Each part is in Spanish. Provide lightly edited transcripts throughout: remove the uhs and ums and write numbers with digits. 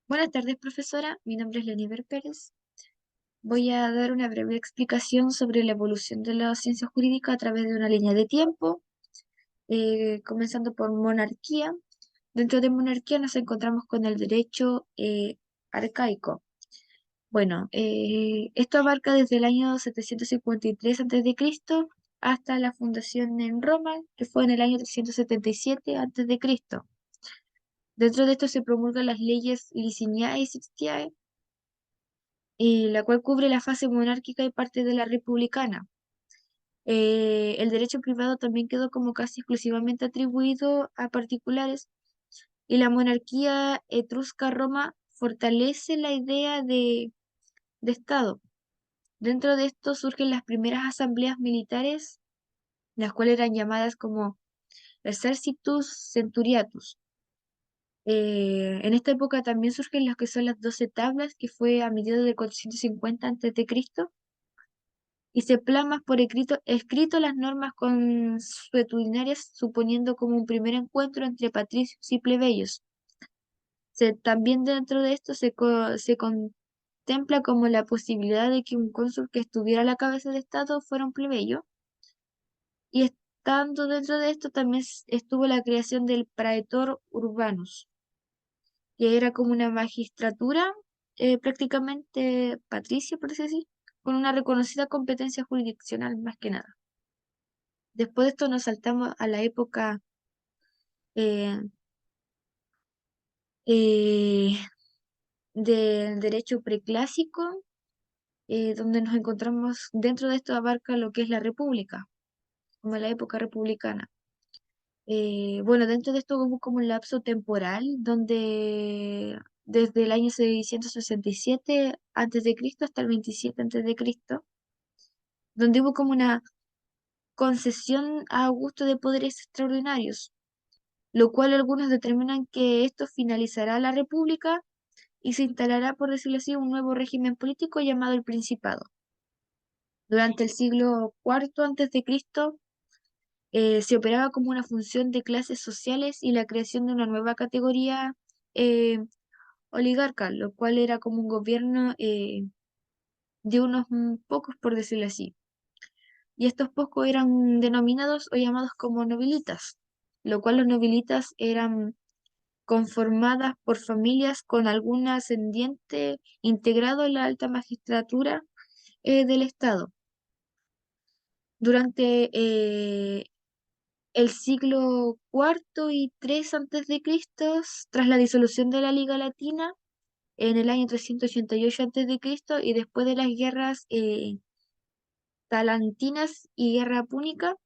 Buenas tardes, profesora. Mi nombre es Leniver Pérez. Voy a dar una breve explicación sobre la evolución de la ciencia jurídica a través de una línea de tiempo, comenzando por monarquía. Dentro de monarquía nos encontramos con el derecho arcaico. Bueno, esto abarca desde el año 753 a.C. hasta la fundación en Roma, que fue en el año 377 a.C. Dentro de esto se promulgan las leyes Liciniae y Sixtiae, la cual cubre la fase monárquica y parte de la republicana. El derecho privado también quedó como casi exclusivamente atribuido a particulares y la monarquía etrusca Roma fortalece la idea de Estado. Dentro de esto surgen las primeras asambleas militares, las cuales eran llamadas como exercitus centuriatus. En esta época también surgen las que son las 12 tablas, que fue a mediados de 450 a.C., y se plasman por escrito las normas consuetudinarias, suponiendo como un primer encuentro entre patricios y plebeyos. También dentro de esto se contempla como la posibilidad de que un cónsul que estuviera a la cabeza de Estado fuera un plebeyo, y estando dentro de esto también estuvo la creación del praetor urbanus, que era como una magistratura prácticamente patricia, por así decir, con una reconocida competencia jurisdiccional más que nada. Después de esto nos saltamos a la época eh, eh, del derecho preclásico, donde nos encontramos dentro de esto abarca lo que es la república, como la época republicana. Bueno, dentro de esto hubo como un lapso temporal donde desde el año 667 a.C. hasta el 27 a.C., donde hubo como una concesión a Augusto de poderes extraordinarios, lo cual algunos determinan que esto finalizará la república y se instalará, por decirlo así, un nuevo régimen político llamado el Principado. Durante el siglo IV a.C., se operaba como una función de clases sociales y la creación de una nueva categoría eh, oligarca, lo cual era como un gobierno de unos pocos, por decirlo así. Y estos pocos eran denominados o llamados como nobilitas, lo cual los nobilitas eran conformadas por familias con algún ascendiente integrado en la alta magistratura del Estado. Durante el siglo IV y III a.C., tras la disolución de la Liga Latina, en el año 388 a.C., y después de las guerras talantinas y guerra púnica,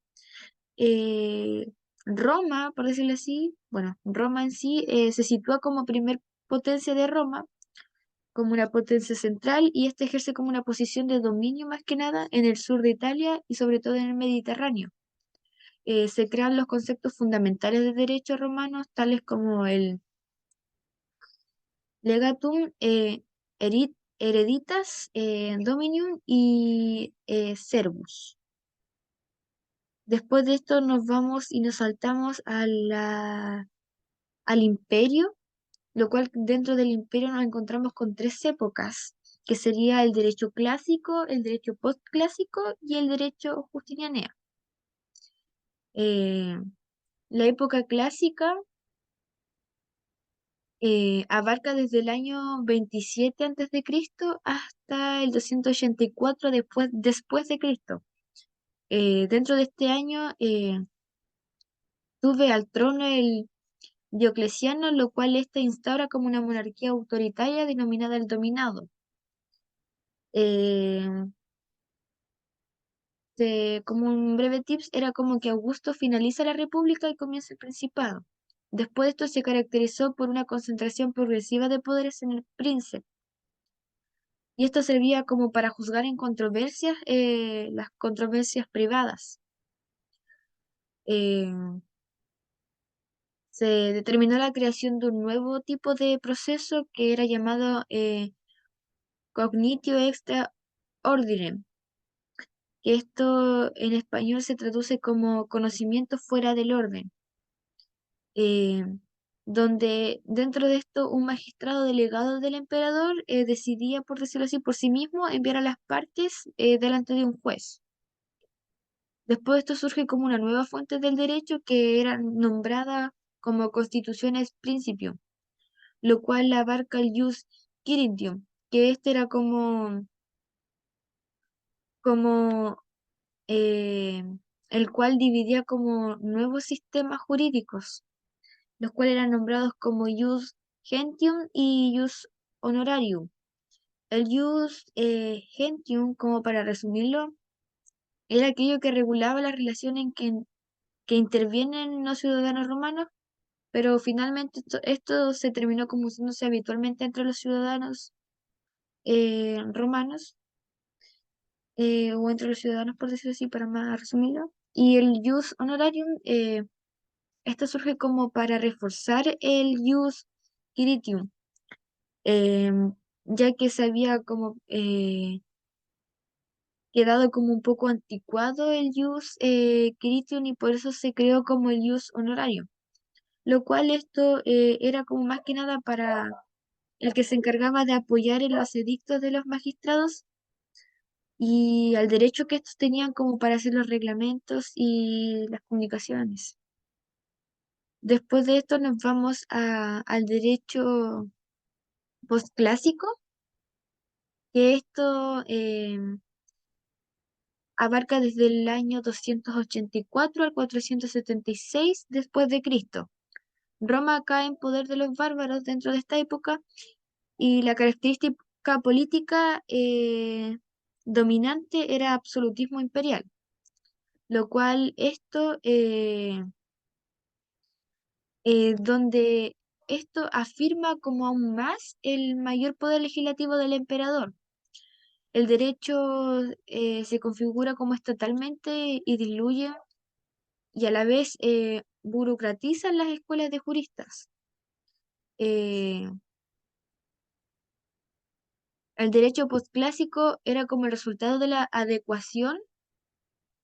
eh, Roma, por decirlo así, bueno, Roma en sí se sitúa como primer potencia de Roma, como una potencia central, y este ejerce como una posición de dominio más que nada en el sur de Italia y sobre todo en el Mediterráneo. Se crean los conceptos fundamentales de derecho romanos, tales como el legatum, hereditas, dominium y servus. Después de esto nos vamos y nos saltamos al imperio, lo cual dentro del imperio nos encontramos con tres épocas, que sería el derecho clásico, el derecho postclásico y el derecho justinianeo. Eh, la época clásica abarca desde el año 27 a.C. hasta el 284 después de Cristo. Dentro de este año sube al trono el Diocleciano, lo cual éste instaura como una monarquía autoritaria denominada el dominado. Eh, como un breve tips, era como que Augusto finaliza la república y comienza el principado. Después de esto se caracterizó por una concentración progresiva de poderes en el príncipe, y esto servía como para juzgar en controversias, las controversias privadas. Eh, Se determinó la creación de un nuevo tipo de proceso que era llamado cognitio extra ordinem, que esto en español se traduce como conocimiento fuera del orden. Eh, donde dentro de esto un magistrado delegado del emperador decidía, por decirlo así, por sí mismo enviar a las partes delante de un juez. Después de esto surge como una nueva fuente del derecho que era nombrada como Constituciones Principio, lo cual abarca el Jus Quiritium, que este era como eh, el cual dividía como nuevos sistemas jurídicos, los cuales eran nombrados como Jus Gentium y Jus Honorarium. El Jus Gentium, como para resumirlo, era aquello que regulaba la relación en que intervienen los ciudadanos romanos, pero finalmente esto se terminó como usándose habitualmente entre los ciudadanos romanos, o entre los ciudadanos, por decirlo así, para más resumirlo. Y el Jus Honorarium, esto surge como para reforzar el Jus Quiritium, em, ya que se había como quedado como un poco anticuado el Jus Quiritium y por eso se creó como el Jus Honorarium, lo cual esto era como más que nada para el que se encargaba de apoyar en los edictos de los magistrados y al derecho que estos tenían como para hacer los reglamentos y las comunicaciones. Después de esto nos vamos al derecho postclásico, que esto abarca desde el año 284 al 476 después de Cristo. Roma cae en poder de los bárbaros dentro de esta época y la característica política dominante era absolutismo imperial, lo cual esto, donde esto afirma como aún más el mayor poder legislativo del emperador. El derecho se configura como estatalmente y diluye y a la vez burocratiza las escuelas de juristas. Eh, el derecho postclásico era como el resultado de la adecuación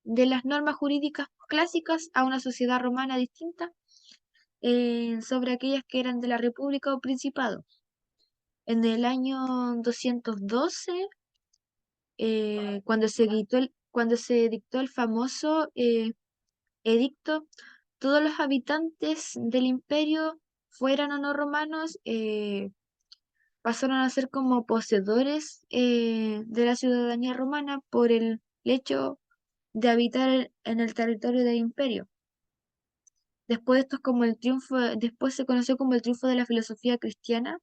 de las normas jurídicas clásicas a una sociedad romana distinta sobre aquellas que eran de la República o Principado. En el año 212, cuando se dictó el famoso edicto, todos los habitantes del imperio, fueran o no romanos, pasaron a ser como poseedores de la ciudadanía romana por el hecho de habitar en el territorio del imperio. Después esto es como el triunfo, después se conoció como el triunfo de la filosofía cristiana,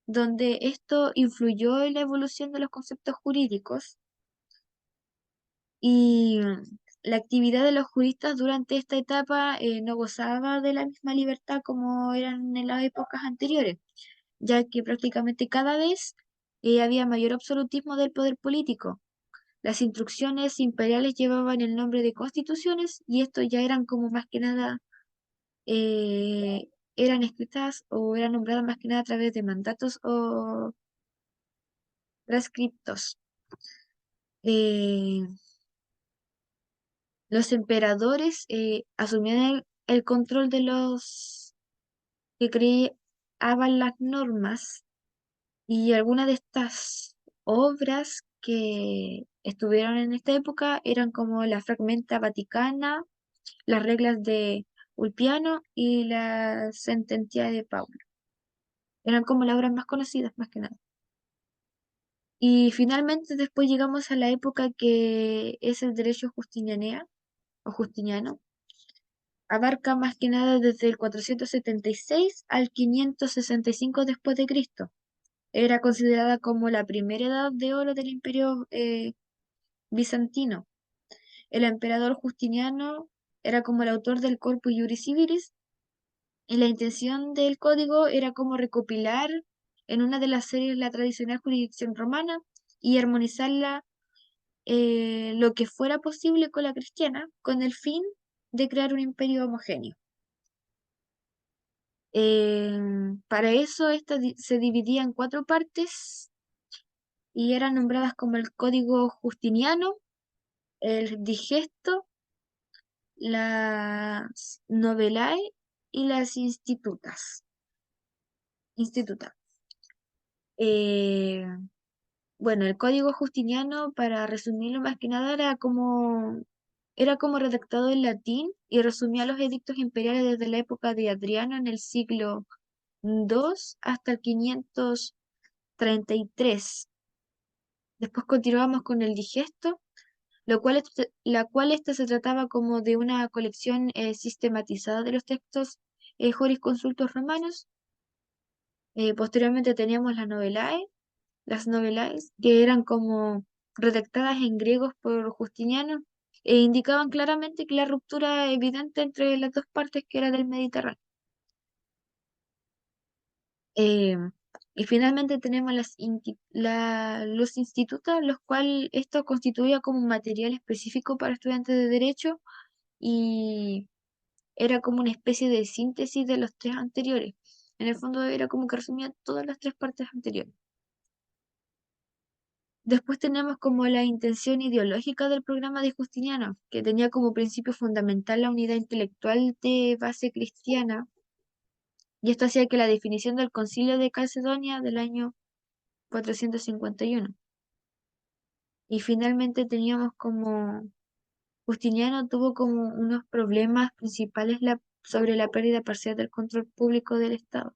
donde esto influyó en la evolución de los conceptos jurídicos y la actividad de los juristas durante esta etapa no gozaba de la misma libertad como eran en las épocas anteriores, ya que prácticamente cada vez había mayor absolutismo del poder político. Las instrucciones imperiales llevaban el nombre de constituciones y esto ya eran como más que nada eh, eran escritas o eran nombradas más que nada a través de mandatos o prescriptos. Eh, los emperadores asumían el control de los que creaban las normas y algunas de estas obras que estuvieron en esta época eran como la Fragmenta Vaticana, las reglas de Ulpiano y la Sentencia de Paulo. Eran como las obras más conocidas, más que nada. Y finalmente después llegamos a la época que es el derecho justinianea o justiniano. Abarca más que nada desde el 476 al 565 después de Cristo. Era considerada como la primera edad de oro del Imperio bizantino. El emperador Justiniano era como el autor del Corpus Juris Civilis y la intención del código era como recopilar en una de las series la tradicional jurisdicción romana y armonizarla lo que fuera posible con la cristiana, con el fin de crear un imperio homogéneo. Para eso esta se dividía en cuatro partes y eran nombradas como el Código Justiniano, el Digesto, las Novellae y las Institutas. Instituta. Eh, bueno, el código justiniano, para resumirlo más que nada, era como redactado en latín y resumía los edictos imperiales desde la época de Adriano en el siglo II hasta el 533. Después continuamos con el digesto, la cual esta se trataba como de una colección sistematizada de los textos jurisconsultos romanos. Posteriormente teníamos las novelae, que eran como redactadas en griegos por Justiniano, e indicaban claramente que la ruptura evidente entre las dos partes que era del Mediterráneo. Eh, y finalmente tenemos los institutos, los cuales esto constituía como un material específico para estudiantes de derecho y era como una especie de síntesis de los tres anteriores. En el fondo era como que resumía todas las tres partes anteriores. Después tenemos como la intención ideológica del programa de Justiniano, que tenía como principio fundamental la unidad intelectual de base cristiana, y esto hacía que la definición del Concilio de Calcedonia del año 451. Y finalmente teníamos como Justiniano tuvo como unos problemas principales sobre la pérdida parcial del control público del Estado.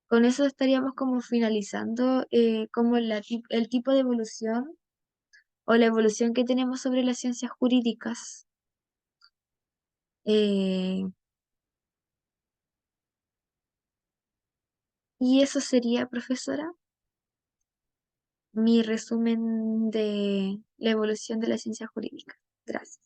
Con eso estaríamos como finalizando como el tipo de evolución o la evolución que tenemos sobre las ciencias jurídicas. Eh, y eso sería, profesora, mi resumen de la evolución de la ciencia jurídica. Gracias.